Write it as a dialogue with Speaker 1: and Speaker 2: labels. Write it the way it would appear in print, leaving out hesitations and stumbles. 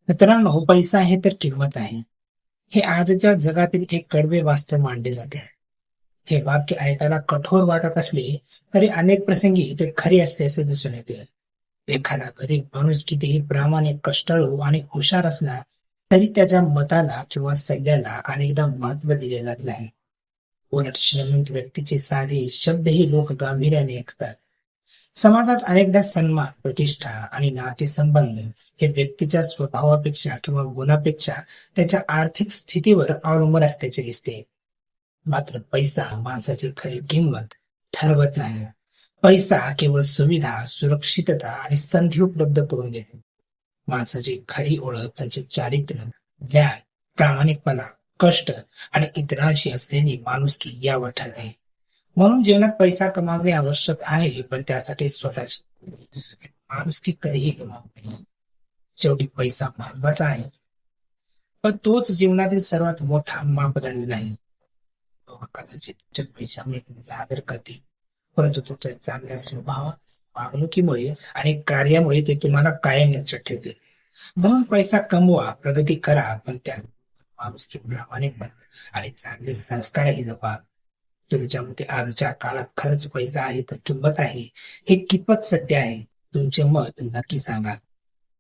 Speaker 1: मित्रांनो, पैसा आहे तर किंमत आहे. हे आजच्या जगातील एक कडवे वास्तव मानले जाते. हे वाक्य ऐकायला कठोर वाटत असले तरी अनेक प्रसंगी ते खरे असल्याचे दिसून येते. एखादा गरीब माणूस कितीही प्रामाणिक, कष्टाळू आणि हुशार असला तरी त्याच्या मताला किंवा सल्ल्याला अनेकदा महत्व दिले जात नाही. उलट श्रीमंत व्यक्तीचे साधे शब्दही लोक गांभीर्याने ऐकतात. समाजात अनेकदा सन्मान, प्रतिष्ठा आणि नातेसंबंध हे व्यक्तीच्या स्वभावापेक्षा किंवा गुणापेक्षा त्याच्या आर्थिक स्थितीवर अवलंबून असल्याचे दिसते. मात्र पैसा माणसाची खरी किंमत ठरवत नाही. पैसा केवळ सुविधा, सुरक्षितता आणि संधी उपलब्ध करून देतो. माणसाची खरी ओळख त्याचे चारित्र्य, ज्ञान, प्रामाणिकपणा, कष्ट आणि इतरांशी असलेली माणुसकी यावर ठरते. म्हणून जीवनात पैसा कमावणे आवश्यक आहे, पण त्यासाठी स्वतःची माणुसकी कधीही गमावू नये. शेवटी पैसा महत्वाचा आहे, पण तोच जीवनातील सर्वात मोठा मापदंड नाही. लोक कदाचित तुमच्या पैशामुळे तुमचा आदर करतील, परंतु तुमच्या चांगल्या स्वभाव, वागणुकीमुळे आणि कार्यामुळे ते तुम्हाला कायम लक्षात ठेवतील. म्हणून पैसा कमवा, प्रगती करा, पण त्या माणुसकी, प्रामाणिकपणा आणि चांगले संस्कारही जपा. तुमच्या मते आजच्या काळात खरंच पैसा आहे तर किंमत आहे, हे कितपत सत्य आहे? तुमचे मत नक्की सांगा.